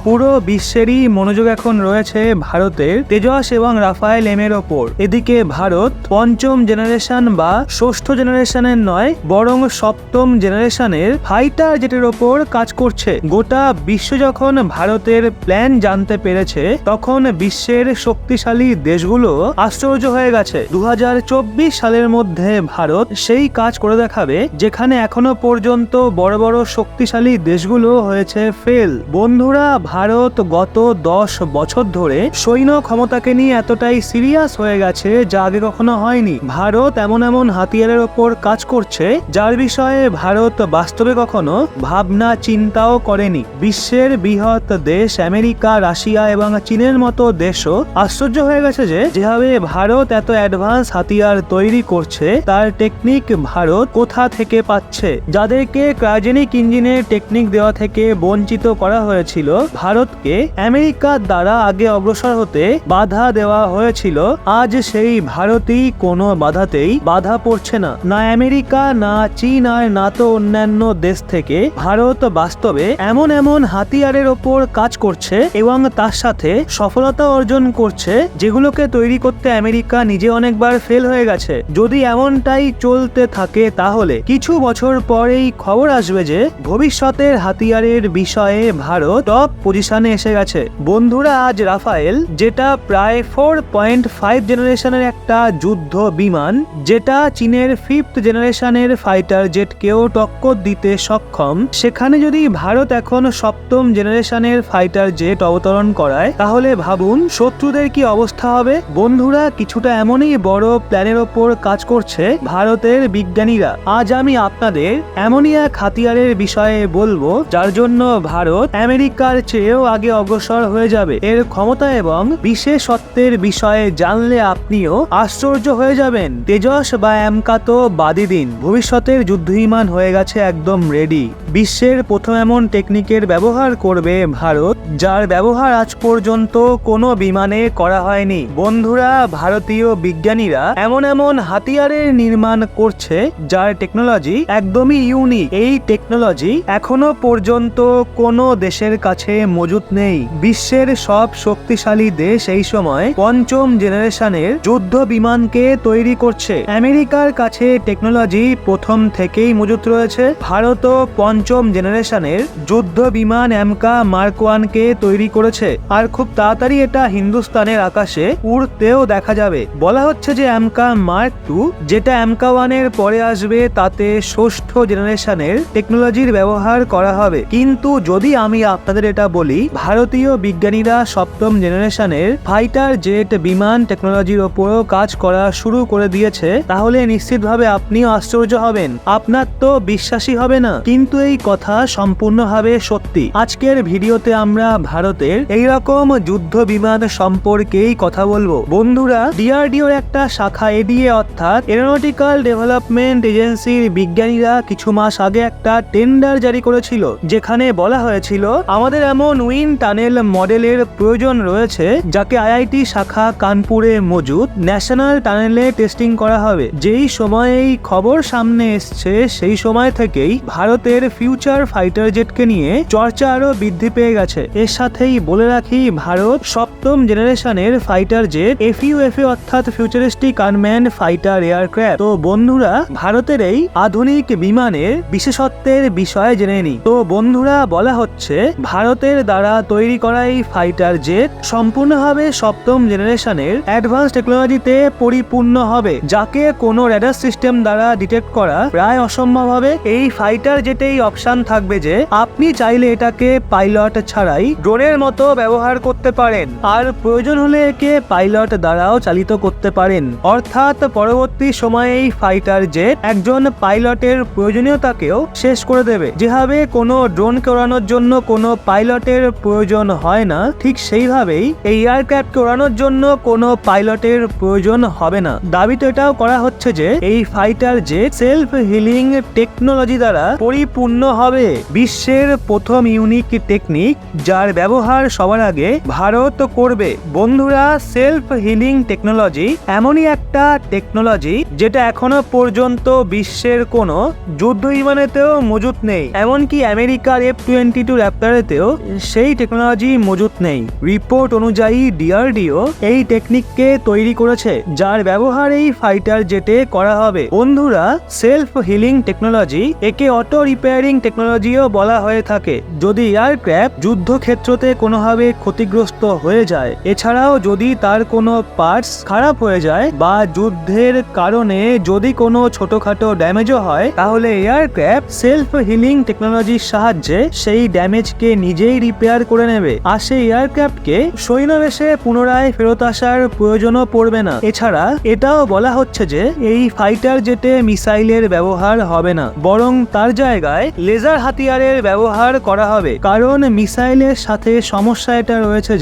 পুরো বিশ্বেরই মনোযোগ এখন রয়েছে ভারতের তেজস এবং রাফায়েল এর ওপর। এদিকে ভারত পঞ্চম জেনারেশন বা ষষ্ঠ জেনারেশনের নয়, বরং সপ্তম জেনারেশনের ফাইটার জেটের ওপর কাজ করছে। গোটা বিশ্ব যখন ভারতের প্ল্যান জানতে পেরেছে, তখন বিশ্বের শক্তিশালী দেশগুলো আশ্চর্য হয়ে গেছে। 2024 সালের মধ্যে ভারত সেই কাজ করে দেখাবে যেখানে এখনো পর্যন্ত বড় বড় শক্তিশালী দেশগুলো হয়েছে ফেল। বন্ধুরা, ভারত গত 10 বছর ধরে সৈন্য ক্ষমতাকে নিয়ে এতটাই সিরিয়াস হয়ে গেছে যা আগে কখনো হয়নি। ভারত এমন এমন হাতিয়ারের ওপর কাজ করছে যার বিষয়ে ভারত বাস্তবে কখনো ভাবনা চিন্তাও করেনি। বিশ্বের বৃহৎ দেশ আমেরিকা, রাশিয়া এবং চীনের মতো দেশও আশ্চর্য হয়ে গেছে যে যেভাবে ভারত এত অ্যাডভান্স হাতিয়ার তৈরি করছে তার টেকনিক ভারত কোথা থেকে পাচ্ছে। যাদেরকে ক্রায়োজেনিক ইঞ্জিনের টেকনিক দেওয়া থেকে বঞ্চিত করা হয়েছিল, ভারতকে আমেরিকার দ্বারা আগে অগ্রসর হতে বাধা দেওয়া হয়েছিল, আজ সেই ভারতই কোনো বাধাতেই বাধা পড়ছে না। না আমেরিকা, না চীন, আর না তো অন্যান্য দেশ থেকে। ভারত বাস্তবে এমন এমন হাতিয়ারের ওপর কাজ করছে এবং তার সাথে সফলতা অর্জন করছে যেগুলোকে তৈরি করতে আমেরিকা নিজে অনেকবার ফেল হয়ে গেছে। যদি এমনটাই চলতে থাকে তাহলে কিছু বছর পরেই খবর আসবে যে ভবিষ্যতের হাতিয়ারের বিষয়ে ভারত টপ পজিশনে এসে গেছে। বন্ধুরা, আজ রাফায়েল, যেটা প্রায় 4.5 জেনারেশনের একটা যুদ্ধ বিমান, যেটা চীনের 5th জেনারেশনের ফাইটার জেটকেও টক্কর দিতে সক্ষম, সেখানে যদি ভারত এখন 7ম জেনারেশনের ফাইটার জেট অবতরণ করায়, তাহলে ভাবুন শত্রুদের কি অবস্থা হবে। বন্ধুরা, কিছুটা এমনই বড় প্ল্যানের ওপর কাজ করছে ভারতের বিজ্ঞানীরা। আজ আমি আপনাদের এমনই এক হাতিয়ারের বিষয়ে বলবো যার জন্য ভারত আমেরিকার চেয়েও আগে অগ্রসর হয়ে যাবে। এর ক্ষমতা এবং বিশেষত্বের বিষয়ে জানলে আপনিও আশ্চর্য হয়ে যাবেন। তেজস বা অ্যামকা তো বাদই দিন, ভবিষ্যতের যুদ্ধবিমান হয়ে গেছে একদম রেডি। বিশ্বের প্রথম এমন টেকনিকের ব্যবহার করবে ভারত, যার ব্যবহার আজ পর্যন্ত কোনো বিমানে করা হয়নি। বন্ধুরা, ভারতীয় বিজ্ঞানীরা এমন এমন হাতিয়ারের নির্মাণ করছে যার টেকনোলজি একদমই ইউনিক। এই টেকনোলজি এখনো পর্যন্ত কোনো দেশের কাছে মজুত নেই। বিশ্বের সব শক্তিশালী দেশ এই সময় পঞ্চম জেনারেশনের যুদ্ধ বিমানকে তৈরি করছে। আমেরিকার কাছে টেকনোলজি প্রথম থেকেই মজুত রয়েছে। ভারতও পঞ্চম জেনারেশনের যুদ্ধ বিমান অ্যামকা মার্ক 1 কে তৈরি করেছে, আর খুব তাড়াতাড়ি এটা হিন্দুস্তানের আকাশে উড়তেও দেখা যাবে। বলা হচ্ছে যে অ্যামকা মার্ক 2, যেটা অ্যামকা 1 এর পরে আসবে, তাতে ষষ্ঠ জেনারেশনের টেকনোলজির ব্যবহার করা হবে। কিন্তু যদি আমি আপনাদের এটা বলি ভারতীয় বিজ্ঞানীরা 7ম জেনারেশনের ফাইটার জেট বিমান টেকনোলজির ওপরও কাজ করা শুরু করে দিয়েছে, তাহলে নিশ্চিতভাবে আপনিও আশ্চর্য হবেন। আপনার তো বিশ্বাসই হবে না, কিন্তু এই কথা সম্পূর্ণভাবে সত্যি। আজকের ভিডিওতে আমরা ভারতের এইরকম যুদ্ধ বিমান সম্পর্কেই কথা বলবো। বন্ধুরা, ডিআরডিওর একটা শাখা এডিএ অর্থাৎ এরোনটিক্যাল ডেভেলপমেন্ট এজেন্সির বিজ্ঞানীরা কিছু মাস আগে একটা টেন্ডার জারি করেছিল, যেখানে বলা হয়েছিল আমাদের এমন উইন্ড টানেল মডেলের প্রয়োজন রয়েছে যাকে আইআইটি শাখা কানপুরে মজুদ ন্যাশনাল টানেলে টেস্টিং করা হবে। যেই সময় এই খবর সামনে এসছে সেই সময় থেকেই ভারতের ফিউচার ফাইটার জেটকে নিয়ে চর্চা আরো বৃদ্ধি পেয়ে গেছে। এর সাথেই বলে রাখি, ভারত 7ম জেনারেশনের ফাইটার জেট এফইউএফএ অর্থাৎ ফিউচারিস্টিক আনম্যান্ড ফাইটার এয়ারক্রাফট। তো বন্ধুরা, ভারতের এই আধুনিক বিমানের বিশেষত্বের বিষয়ে জেনে নিই। তো বন্ধুরা, বলা হচ্ছে ভারতের দ্বারা তৈরি করা এই ফাইটার জেট সম্পূর্ণভাবে 7ম জেনারেশনের অ্যাডভান্স টেকনোলজিতে পরিপূর্ণ হবে, যাকে কোনো রেডার সিস্টেম দ্বারা ডিটেক্ট করা প্রায় অসম্ভব হবে। এই ফাইটার জেটেই অপশন থাকবে যে আপনি চাইলে এটাকে পাইলট ছাড়াই ড্রোনের মতো ব্যবহার করতে পারেন, আর প্রয়োজন হলে একে পাইলট দ্বারাও চালিত করতে পারেন। অর্থাৎ পরবর্তী সময়ে এই ফাইটার জেট একজন পাইলটের প্রয়োজনীয়তাকেও শেষ করে দেবে। যেভাবে কোনো ড্রোনকে ওড়ানোর জন্য কোনো পাইলটের প্রয়োজন হয় না, ঠিক সেইভাবেই এই এয়ারক্রাফটকে ওড়ানোর জন্য কোনো পাইলটের প্রয়োজন হবে না। দাবি তো এটাও করা হচ্ছে যে এই fighter jet self healing technology দ্বারা পরিপূর্ণ হবে। বিশ্বের প্রথম ইউনিক টেকনিক যার ব্যবহার সবার আগে ভারত করবে। বন্ধুরা, সেলফ হিলিং টেকনোলজি এমনই একটা টেকনোলজি যেটা এখনো পর্যন্ত বিশ্বের কোনো যুদ্ধ বিমানেতেও মজুত নেই। এমনকি আমেরিকার F-22 র্যাপটরেতেও সেই টেকনোলজি মজুত নেই। রিপোর্ট অনুযায়ী ডিআরডিও এই টেকনিককে তৈরি করেছে, যার ব্যবহার এই ফাইটার জেটে করা হবে। বন্ধুরা, সেলফ হিলিং টেকনোলজি, একে অটো রিপেয়ারিং টেকনোলজিও বলা হয়ে থাকে। যদি এয়ারক্রাফট যুদ্ধক্ষেত্রতে কোনোভাবে ক্ষতিগ্রস্ত হয়ে যায়, এছাড়াও যদি তার কোনো পার্টস খারাপ হয়ে যায় বা যুদ্ধের কারণে যদি কোনো ছোটখাটো ড্যামেজও হয়, তাহলে এয়ারক্রাফট সেলফ হিলিং টেকনোলজির সাহায্যে সেই ড্যামেজকে নিজেই রিপেয়ার করে নেবে। আর সেই এয়ারক্রাফটকে সৈন্যবেশে পুনরায় ফেরত আসার প্রয়োজনও পড়বে না। এছাড়া এটাও বলা হচ্ছে যে এই ফাইটার জেটে মিসাইলের ব্যবহার হবে না, বরং তার জায়গায় লেজার হাতিয়ারের ব্যবহার করা হবে। কারণ মিসাইলের সাথে সমস্যা এটা রয়েছে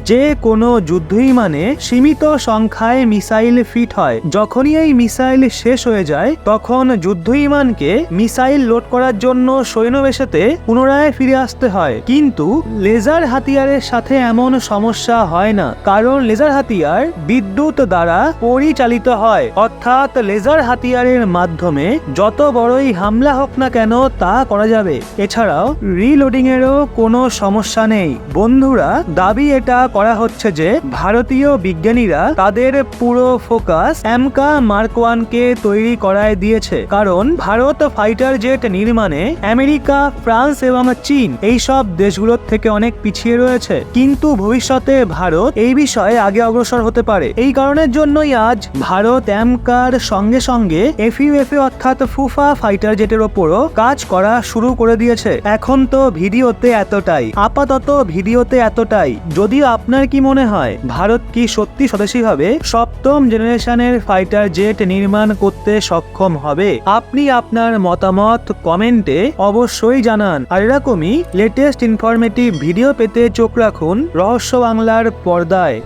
যে কোনো যুদ্ধ বিমানে সীমিত সংখ্যায় মিসাইল ফিট হয়। যখনই এই মিসাইল শেষ হয়ে যায়, তখন যুদ্ধ বিমানকে মিসাইল লোড করার জন্য সৈন্যবেশেতে পুনরায় ফিরে আসতে হয়। কিন্তু লেজার হাতিয়ারের সাথে এমন সমস্যা হয় না, কারণ লেজার হাতিয়ার বিদ্যুৎ দ্বারা পরিচালিত হয়। অর্থাৎ লেজার হাতিয়ারের মাধ্যমে যত বড়ই হামলা হোক না কেন তা করা যাবে। এছাড়াও রিলোডিং এরও কোনো সমস্যা নেই। বন্ধুরা, দাবি এটা করা হচ্ছে যে ভারতীয় বিজ্ঞানীরা তাদের পুরো ফোকাস এমকা মার্ক 1 কে তৈরি করায় দিয়েছে, কারণ ভারত ফাইটার জেট নির্মাণে আমেরিকা, ফ্রান্স এবং চীন এই সব দেশগুলোর থেকে অনেক পিছিয়ে রয়েছে। কিন্তু ভবিষ্যতে ভারত এই বিষয়ে আগে অগ্রসর হতে পারে। এই কারণের জন্যই আজ ভারত এমকার সঙ্গে সঙ্গে এফইউএফএ অর্থাৎ ফুফা ফাইটার জেটের ওপরও কাজ করা শুরু করে দিয়েছে। এখন তো ভিডিওতে এতটাই, আপাতত ভিডিওতে এতটাই। যদিও আপনার কি মনে হয়, ভারত কি সত্যি স্বদেশীভাবে সপ্তম জেনারেশনের ফাইটার জেট নির্মাণ করতে সক্ষম হবে? আপনি আপনার মতামত কমেন্টে অবশ্যই জানান। আর এরকমই লেটেস্ট ইনফরমেটিভ ভিডিও পেতে চোখ রাখুন রহস্য বাংলার পর্দায়।